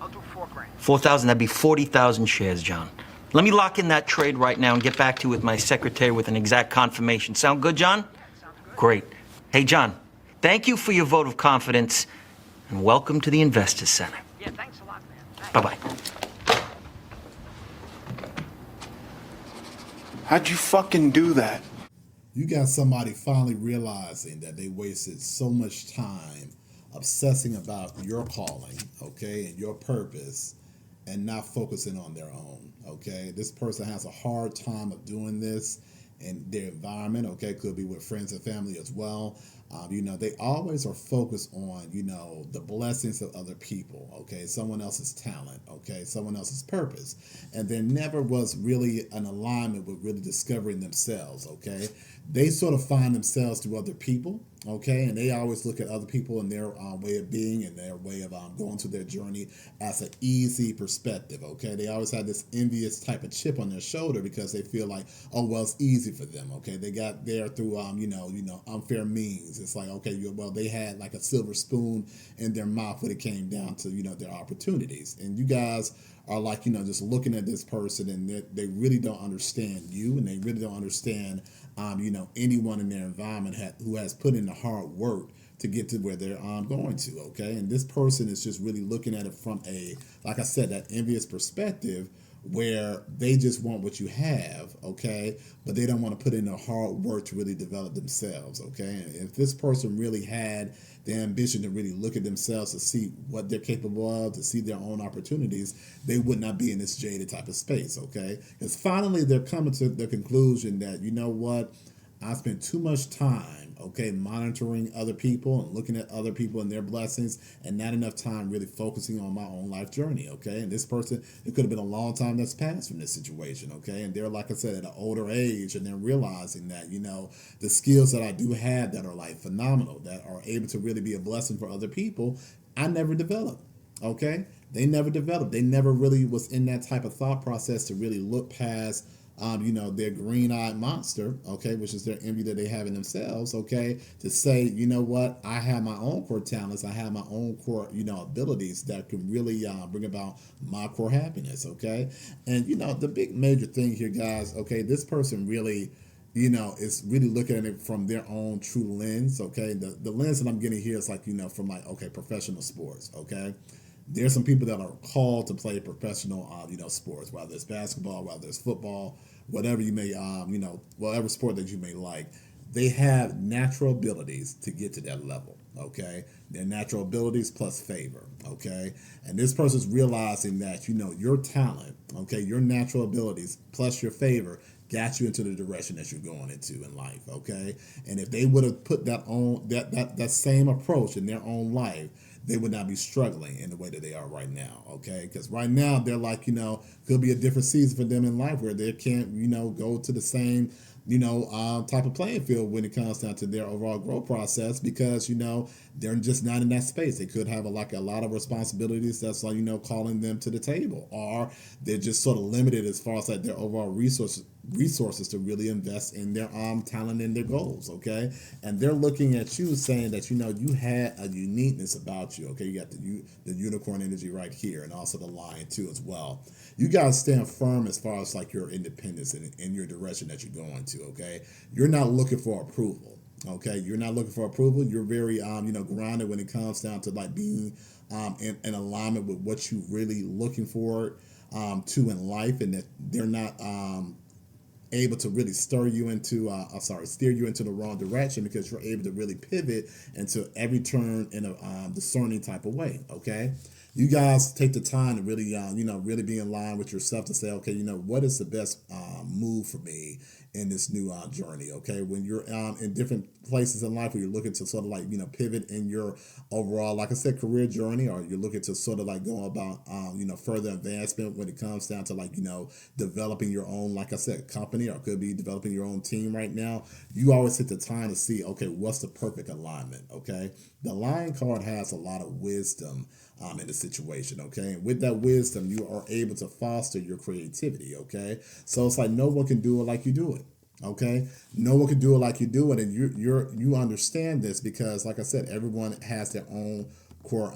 I'll do 4 grand. 4,000, that'd be 40,000 shares, John. Let me lock in that trade right now and get back to you with my secretary with an exact confirmation. Sound good, John? Yeah, sounds good. Great. Hey, John, thank you for your vote of confidence, and welcome to the Investors Center. Yeah, thanks a lot, man. Thanks. Bye-bye. How'd you fucking do that? You got somebody finally realizing that they wasted so much time obsessing about your calling, okay, and your purpose, and not focusing on their own, okay? This person has a hard time of doing this in their environment, okay? Could be with friends and family as well. They always are focused on, the blessings of other people, okay? Someone else's talent, okay? Someone else's purpose. And there never was really an alignment with really discovering themselves, okay? They sort of find themselves through other people, okay? And they always look at other people and their way of being and their way of going through their journey as an easy perspective, okay? They always have this envious type of chip on their shoulder because they feel like, oh, well, it's easy for them, okay? They got there through, unfair means. It's like, okay, they had like a silver spoon in their mouth when it came down to, their opportunities. And you guys are like, just looking at this person and they really don't understand you, and they really don't understand, anyone in their environment who has put in the hard work to get to where they're going to, okay? And this person is just really looking at it from like I said, that envious perspective, where they just want what you have, okay? But they don't want to put in the hard work to really develop themselves, okay? And if this person really had the ambition to really look at themselves to see what they're capable of, to see their own opportunities, they would not be in this jaded type of space, okay? Because finally they're coming to the conclusion that, you know what, I spent too much time, okay, monitoring other people and looking at other people and their blessings, and not enough time really focusing on my own life journey, okay? And this person, it could have been a long time that's passed from this situation, okay? And they're, like I said, at an older age, and they're realizing that, the skills that I do have that are like phenomenal, that are able to really be a blessing for other people, I never developed, okay? They never developed. They never really was in that type of thought process to really look past their green-eyed monster, okay, which is their envy that they have in themselves, okay, to say, you know what, I have my own core talents, I have my own core, abilities that can really bring about my core happiness, okay? And, the big major thing here, guys, okay, this person really, is really looking at it from their own true lens, okay? The lens that I'm getting here is like, from like, okay, professional sports, okay? There's some people that are called to play professional, sports, whether it's basketball, whether it's football, whatever you may, whatever sport that you may like. They have natural abilities to get to that level, okay? Their natural abilities plus favor, okay? And this person's realizing that, your talent, okay, your natural abilities plus your favor got you into the direction that you're going into in life, okay? And if they would have put that same approach in their own life, they would not be struggling in the way that they are right now, okay? Because right now they're like, could be a different season for them in life where they can't, go to the same, type of playing field when it comes down to their overall growth process because, they're just not in that space. They could have a lot of responsibilities that's like, calling them to the table, or they're just sort of limited as far as like their overall resources to really invest in their talent and their goals, okay? And they're looking at you saying that, you had a uniqueness about you, okay? You got the unicorn energy right here, and also the lion too as well. You guys stand firm as far as like your independence and in your direction that you're going to, okay? You're not looking for approval, okay? You're not looking for approval. You're very, grounded when it comes down to like being in alignment with what you're really looking forward to in life, and that they're not able to really steer you into the wrong direction, because you're able to really pivot into every turn in a discerning type of way, okay? You guys take the time to really, really be in line with yourself to say, okay, what is the best move for me in this new journey, okay? When you're in different places in life where you're looking to sort of like, pivot in your overall, like I said, career journey, or you're looking to sort of like go about, further advancement when it comes down to like, developing your own, like I said, company, or could be developing your own team right now, you always take the time to see, okay, what's the perfect alignment, okay? The Lion card has a lot of wisdom in the situation, okay? And with that wisdom, you are able to foster your creativity, okay? So it's like no one can do it like you do it, okay? No one can do it like you do it, and you understand this because, like I said, everyone has their own core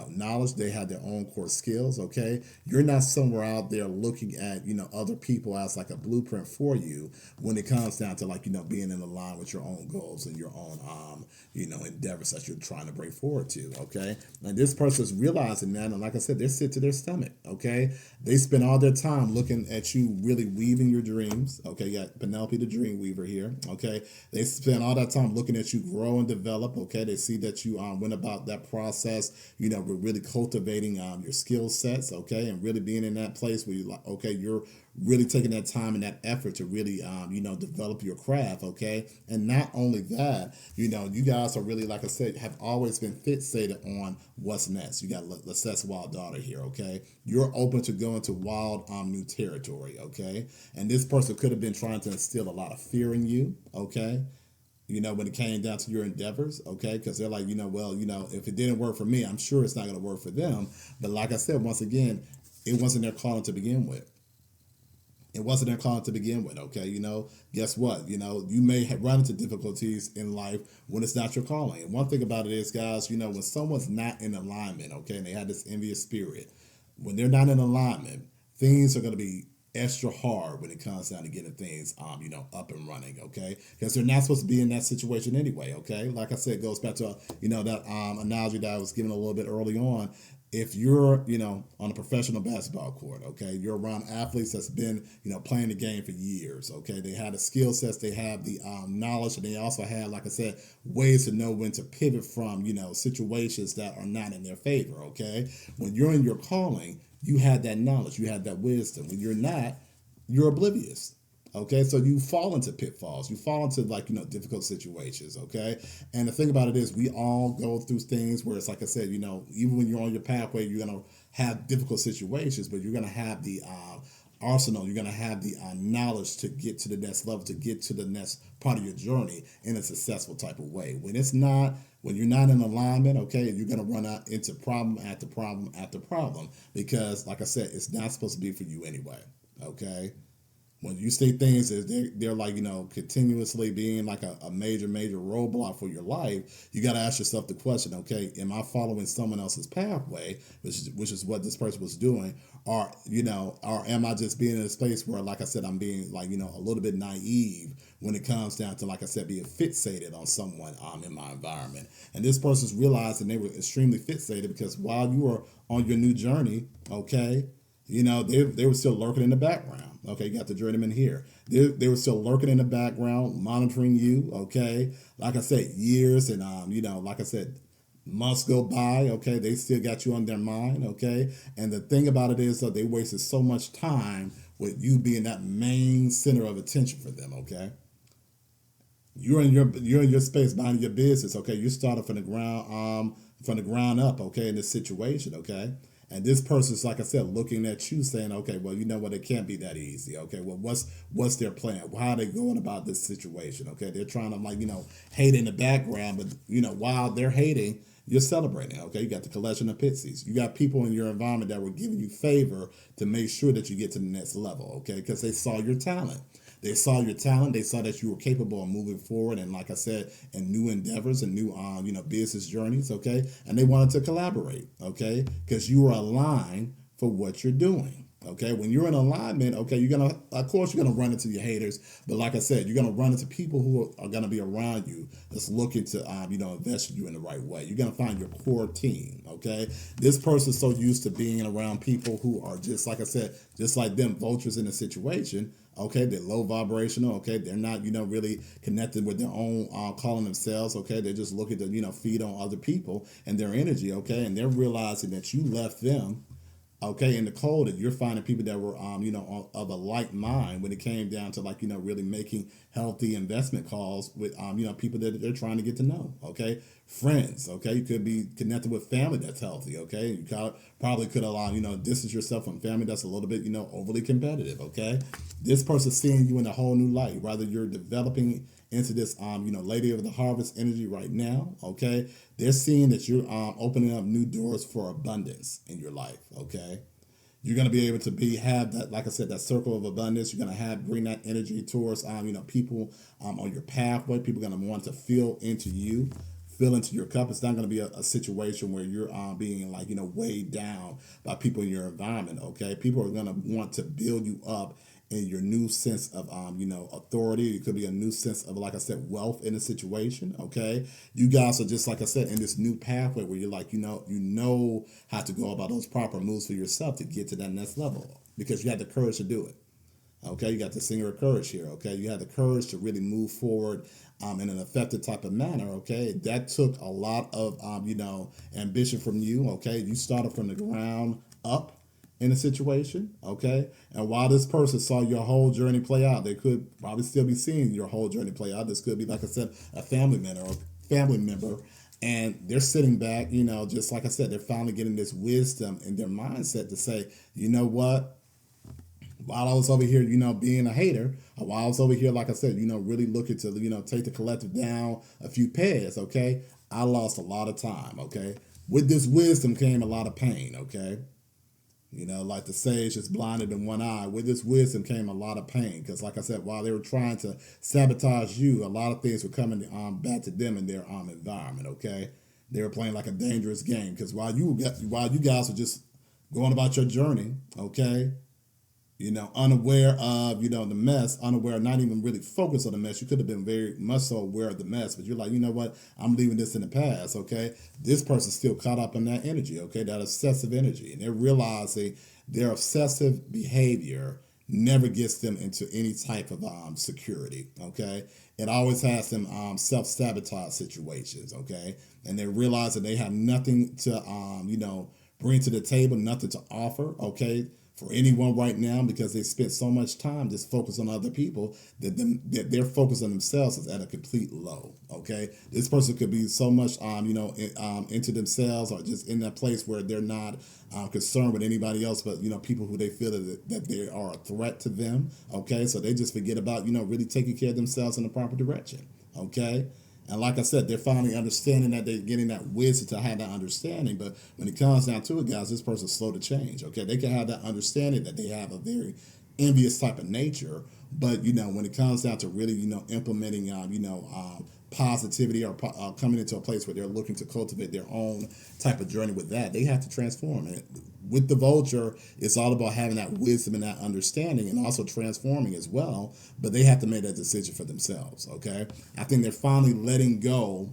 knowledge. They have their own core skills. Okay, you're not somewhere out there looking at other people as like a blueprint for you when it comes down to like being in line with your own goals and your own endeavors that you're trying to bring forward to. Okay, and this person's realizing that, and like I said, they're sick to their stomach. Okay, they spend all their time looking at you really weaving your dreams. Okay, you got Penelope the dream weaver here. Okay, they spend all that time looking at you grow and develop. Okay, they see that you went about that process, we're really cultivating your skill sets. Okay, and really being in that place where you're really taking that time and that effort to really develop your craft. Okay, and not only that, you guys are really, like I said, have always been fixated on what's next. You got Lessette's wild daughter here. Okay, you're open to going to wild new territory. Okay, and this person could have been trying to instill a lot of fear in you. Okay, when it came down to your endeavors, okay? Because they're like, if it didn't work for me, I'm sure it's not going to work for them. But like I said, once again, it wasn't their calling to begin with. It wasn't their calling to begin with, okay? Guess what? You may have run into difficulties in life when it's not your calling. And one thing about it is, guys, when someone's not in alignment, okay, and they have this envious spirit, when they're not in alignment, things are going to be extra hard when it comes down to getting things up and running, okay? Because they're not supposed to be in that situation anyway, okay? Like I said, it goes back to that analogy that I was giving a little bit early on. If you're on a professional basketball court, okay, you're around athletes that's been playing the game for years, okay, they have the skill sets, they have the knowledge, and they also have, like I said, ways to know when to pivot from situations that are not in their favor, okay? When you're in your calling, you had that knowledge, you had that wisdom. When you're not, you're oblivious. Okay, so you fall into pitfalls, you fall into difficult situations. Okay, and the thing about it is, we all go through things where it's like I said, even when you're on your pathway, you're gonna have difficult situations, but you're gonna have the arsenal, you're gonna have the knowledge to get to the next level, to get to the next part of your journey in a successful type of way. When you're not in alignment, okay, you're gonna run out into problem after problem after problem, because like I said, it's not supposed to be for you anyway. Okay. When you see things as they're like, continuously being like a major roadblock for your life, you got to ask yourself the question, okay, am I following someone else's pathway, which is what this person was doing, or am I just being in a space where, like I said, I'm being like, a little bit naive when it comes down to, like I said, being fixated on someone in my environment. And this person's realizing they were extremely fixated because while you were on your new journey, okay, they were still lurking in the background. Okay, you got the journeyman here. They were still lurking in the background, monitoring you. Okay, like I said, years and like I said, months go by. Okay, they still got you on their mind. Okay, and the thing about it is that they wasted so much time with you being that main center of attention for them. Okay, you're in your space, minding your business. Okay, you started from the ground up. Okay, in this situation. Okay. And this person's, like I said, looking at you saying, okay, well, you know what, it can't be that easy. Okay, well, what's their plan? How are they going about this situation? Okay, they're trying to hate in the background, but while they're hating, you're celebrating. Okay, you got the collection of pixies. You got people in your environment that were giving you favor to make sure that you get to the next level. Okay, because they saw your talent. They saw your talent. They saw that you were capable of moving forward, and like I said, in new endeavors and new, business journeys. Okay, and they wanted to collaborate. Okay, because you were aligned for what you're doing. Okay, when you're in alignment, okay, you're gonna run into your haters, but like I said, you're gonna run into people who are gonna be around you that's looking to, invest in you in the right way. You're gonna find your core team. Okay, this person's so used to being around people who are just like I said, just like them, vultures in a situation. Okay, they're low vibrational. Okay, they're not, really connected with their own calling themselves. Okay, they're just looking to, feed on other people and their energy. Okay, and they're realizing that you left them. Okay, in the cold, that you're finding people that were, of a like mind when it came down to really making healthy investment calls with, people that they're trying to get to know. Okay, friends. Okay, you could be connected with family that's healthy. Okay, you probably could allow, distance yourself from family that's a little bit, overly competitive. Okay, this person's seeing you in a whole new light. Rather, you're developing into this, lady of the harvest energy right now. Okay, they're seeing that you're opening up new doors for abundance in your life. Okay, you're going to be able to have that, like I said, that circle of abundance. You're going to bring that energy towards people on your pathway. People are going to want to feel into you, fill into your cup. It's not going to be a situation where you're being like, weighed down by people in your environment. Okay. People are going to want to build you up in your new sense of, authority. It could be a new sense of, like I said, wealth in a situation. Okay. You guys are just, like I said, in this new pathway where you're like, you know how to go about those proper moves for yourself to get to that next level because you had the courage to do it. Okay, you got the singer of courage here. Okay, you had the courage to really move forward in an effective type of manner. Okay, that took a lot of ambition from you. Okay, you started from the ground up in a situation. Okay, and while this person saw your whole journey play out, they could probably still be seeing your whole journey play out. This could be, like I said, a family member. And they're sitting back, just like I said, they're finally getting this wisdom in their mindset to say, you know what? While I was over here, being a hater, or while I was over here, like I said, really looking to, take the collective down a few pegs, okay? I lost a lot of time, okay? With this wisdom came a lot of pain, okay? Like the sage is blinded in one eye. With this wisdom came a lot of pain. Because like I said, while they were trying to sabotage you, a lot of things were coming back to them in their environment, okay? They were playing like a dangerous game. Because while you guys were just going about your journey, okay? Unaware of, the mess, unaware, not even really focused on the mess. You could have been very much so aware of the mess, but you're like, you know what? I'm leaving this in the past, okay? This person's still caught up in that energy, okay? That obsessive energy. And they're realizing their obsessive behavior never gets them into any type of security, okay? It always has them self-sabotage situations, okay? And they realize that they have nothing to, bring to the table, nothing to offer, okay? For anyone right now, because they spent so much time just focused on other people that their focus on themselves is at a complete low. Okay, this person could be so much into themselves or just in that place where they're not concerned with anybody else, but people who they feel that they are a threat to them. Okay, so they just forget about really taking care of themselves in the proper direction. Okay. And like I said, they're finally understanding that they're getting that wisdom to have that understanding. But when it comes down to it, guys, this person's slow to change. Okay, they can have that understanding that they have a very envious type of nature. But when it comes down to really implementing positivity or coming into a place where they're looking to cultivate their own type of journey with that, they have to transform it. With the vulture, it's all about having that wisdom and that understanding and also transforming as well. But they have to make that decision for themselves, okay? I think they're finally letting go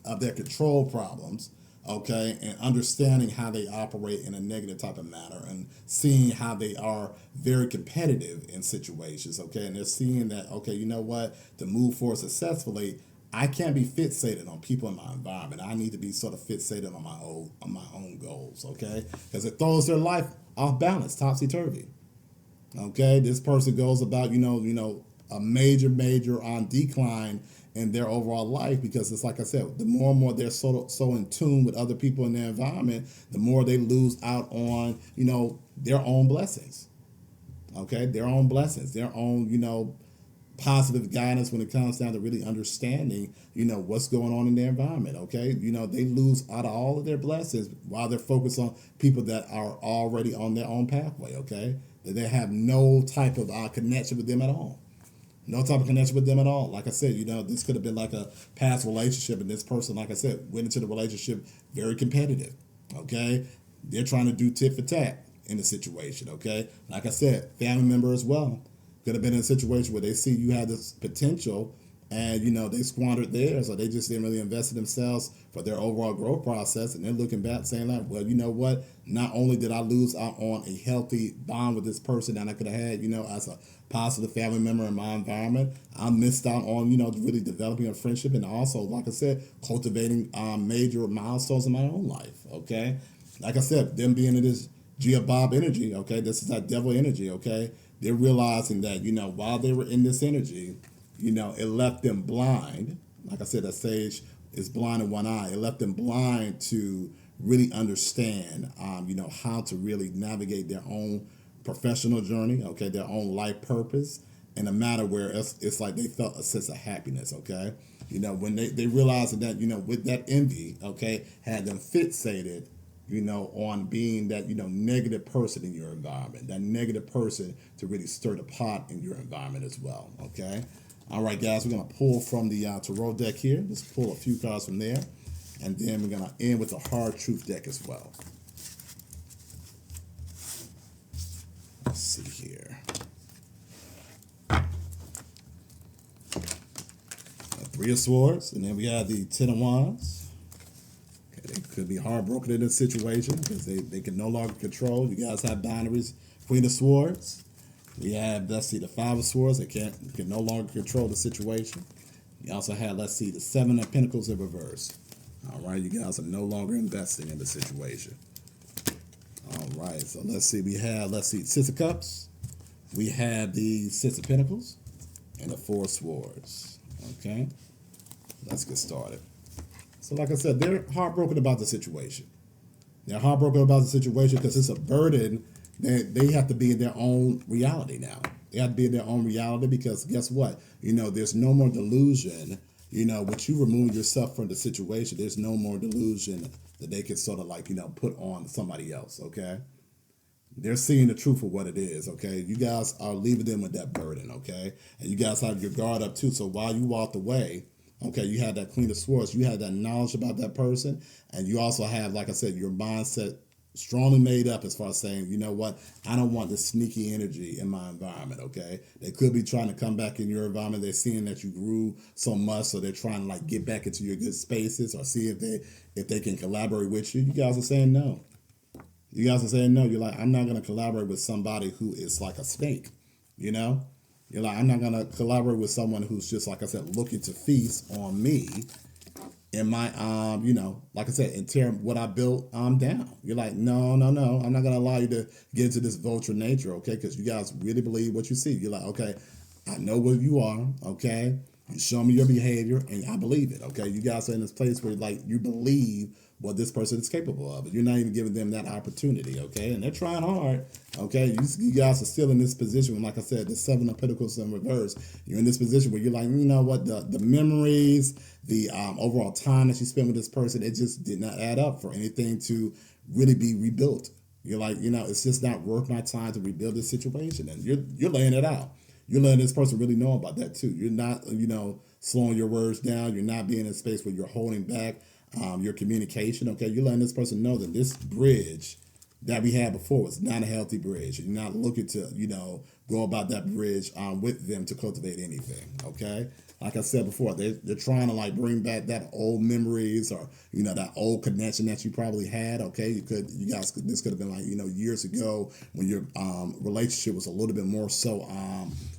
of their control problems, okay, and understanding how they operate in a negative type of manner and seeing how they are very competitive in situations, okay? And they're seeing that, okay, you know what? To move forward successfully, I can't be fixated on people in my environment. I need to be sort of fixated on my own goals, okay? Because it throws their life off balance, topsy-turvy. Okay, this person goes about a major decline in their overall life because it's like I said, the more and more they're so in tune with other people in their environment, the more they lose out on their own blessings. Okay, their own blessings, their own positive guidance when it comes down to really understanding, what's going on in their environment, okay? They lose out of all of their blessings while they're focused on people that are already on their own pathway, okay? That they have no type of connection with them at all. No type of connection with them at all. Like I said, this could have been like a past relationship, and this person, like I said, went into the relationship very competitive, okay? They're trying to do tit for tat in the situation, okay? Like I said, family member as well. Could have been in a situation where they see you had this potential and, they squandered theirs or they just didn't really invest in themselves for their overall growth process. And they're looking back saying like, well, you know what? Not only did I lose out on a healthy bond with this person that I could have had, as a positive family member in my environment, I missed out on, really developing a friendship and also, like I said, cultivating major milestones in my own life, okay? Like I said, them being in this Bob energy, okay? This is that devil energy, okay? They're realizing that, while they were in this energy, it left them blind. Like I said, that sage is blind in one eye. It left them blind to really understand, how to really navigate their own professional journey, okay, their own life purpose in a manner where it's like they felt a sense of happiness, okay? When they realized that, with that envy, okay, had them fixated on being that, negative person in your environment, that negative person to really stir the pot in your environment as well, okay? All right, guys, we're going to pull from the tarot deck here. Let's pull a few cards from there. And then we're going to end with the hard truth deck as well. Let's see here. Three of Swords, and then we have the Ten of Wands. Okay, they could be heartbroken in this situation because they can no longer control. You guys have boundaries. Queen of Swords. We have, let's see, the Five of Swords. They can no longer control the situation. You also have, let's see, the Seven of Pentacles in reverse. All right, you guys are no longer investing in the situation. All right, so let's see. We have, let's see, Six of Cups. We have the Six of Pentacles and the Four of Swords. Okay, let's get started. So like I said, they're heartbroken about the situation. They're heartbroken about the situation because it's a burden that they have to be in their own reality now. They have to be in their own reality because guess what? You know, there's no more delusion. You know, once you remove yourself from the situation, there's no more delusion that they can sort of like, you know, put on somebody else, okay? They're seeing the truth for what it is, okay? You guys are leaving them with that burden, okay? And you guys have your guard up too. So while you walked away, okay, you had that Queen of Swords, you had that knowledge about that person, and you also have, like I said, your mindset strongly made up as far as saying, you know what, I don't want this sneaky energy in my environment, okay? They could be trying to come back in your environment. They're seeing that you grew so much, so they're trying to like get back into your good spaces or see if they can collaborate with you. You guys are saying no. You guys are saying no. You're like, I'm not going to collaborate with somebody who is like a snake, you know? You're like, I'm not going to collaborate with someone who's just, like I said, looking to feast on me and my, you know, like I said, and tear what I built down. You're like, no. I'm not going to allow you to get into this vulture nature, okay? Because you guys really believe what you see. You're like, okay, I know what you are, okay? You show me your behavior, and I believe it, okay? You guys are in this place where, like, you believe what this person is capable of. You're not even giving them that opportunity, okay? And they're trying hard, okay? You guys are still in this position when, like I said, the Seven of Pentacles in reverse. You're in this position where you're like, you know what? The memories, the overall time that you spent with this person, it just did not add up for anything to really be rebuilt. You're like, you know, it's just not worth my time to rebuild this situation. And you're laying it out. You're letting this person really know about that too. You're not, you know, slowing your words down. You're not being in a space where you're holding back your communication. Okay, you're letting this person know that this bridge that we had before was not a healthy bridge. You're not looking to, you know, go about that bridge with them to cultivate anything. Okay, like I said before, they're trying to like bring back that old memories or, you know, that old connection that you probably had. Okay, this could have been like, you know, years ago when your relationship was a little bit more so,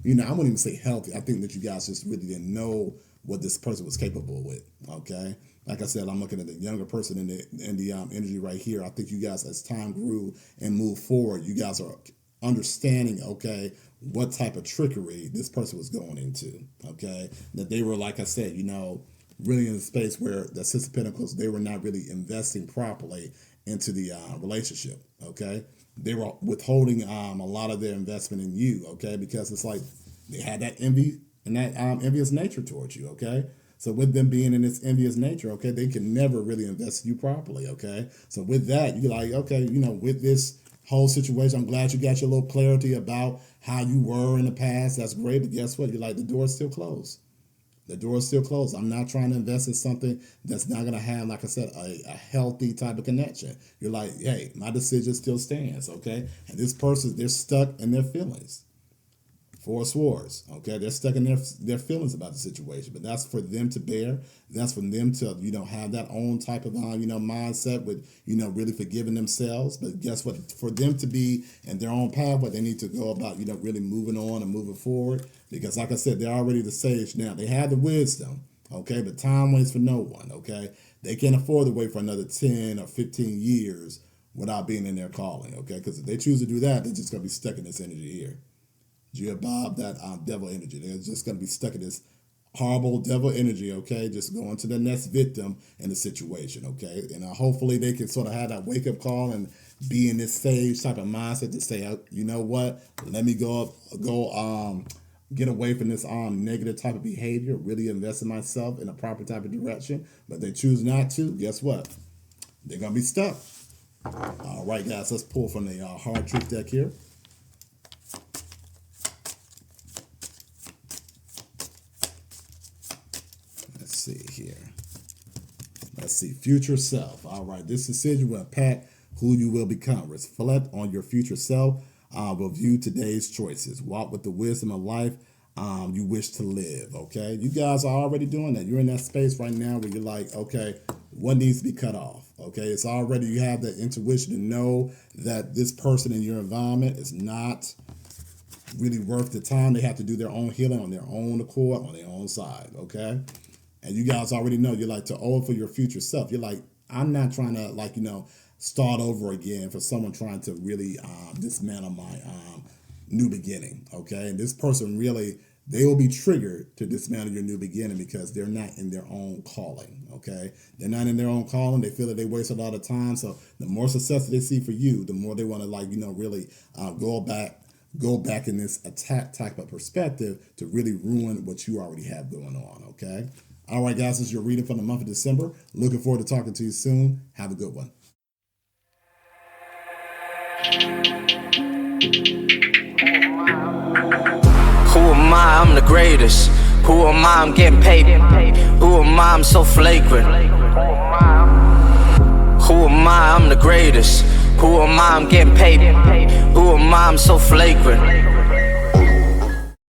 you know, I wouldn't even say healthy. I think that you guys just really didn't know what this person was capable with. Okay, like I said, I'm looking at the younger person in the energy right here. I think you guys, as time grew and moved forward, you guys are understanding, okay, what type of trickery this person was going into, okay? That they were, like I said, you know, really in a space where the Six of Pentacles, they were not really investing properly into the relationship, okay? They were withholding a lot of their investment in you, okay? Because it's like they had that envy and that envious nature towards you, okay? So with them being in this envious nature, okay, they can never really invest in you properly, okay? So with that, you're like, okay, you know, with this whole situation, I'm glad you got your little clarity about how you were in the past. That's great, but guess what? You're like, the door's still closed. The door is still closed. I'm not trying to invest in something that's not going to have, like I said, a healthy type of connection. You're like, hey, my decision still stands, okay? And this person, they're stuck in their feelings. Four of Swords, okay? They're stuck in their feelings about the situation, but that's for them to bear. That's for them to, you know, have that own type of, you know, mindset with, you know, really forgiving themselves. But guess what? For them to be in their own pathway, they need to go about, you know, really moving on and moving forward. Because like I said, they're already the sage now. They have the wisdom, okay? But time waits for no one, okay? They can't afford to wait for another 10 or 15 years without being in their calling, okay? Because if they choose to do that, they're just going to be stuck in this energy here. You Bob, that devil energy. They're just going to be stuck in this horrible devil energy, okay? Just going to the next victim in the situation, okay? And hopefully they can sort of have that wake-up call and be in this sage type of mindset to say, you know what? Let me go get away from this negative type of behavior, really invest in myself in a proper type of direction. But they choose not to. Guess what? They're going to be stuck. All right, guys, let's pull from the hard truth deck here. see. Future self. All right. This decision will impact who you will become. Reflect on your future self. Review today's choices. Walk with the wisdom of life you wish to live. Okay. You guys are already doing that. You're in that space right now where you're like, okay, what needs to be cut off? Okay. It's already, you have that intuition to know that this person in your environment is not really worth the time. They have to do their own healing on their own accord, on their own side. Okay. And you guys already know you're like to owe for your future self. You're like, I'm not trying to start over again for someone trying to really dismantle my new beginning. Okay. And this person really, they will be triggered to dismantle your new beginning because they're not in their own calling. Okay. They're not in their own calling. They feel that they waste a lot of time. So the more success that they see for you, the more they want to really go back in this attack type of perspective to really ruin what you already have going on. Okay. All right, guys, this is your reading for the month of December. Looking forward to talking to you soon. Have a good one. Who am I? I'm the greatest. Who am I? I'm getting paid. Who am I? I'm so flagrant. Who am I? I'm the greatest. Who am I? I'm getting paid. Who am I? I'm so flagrant.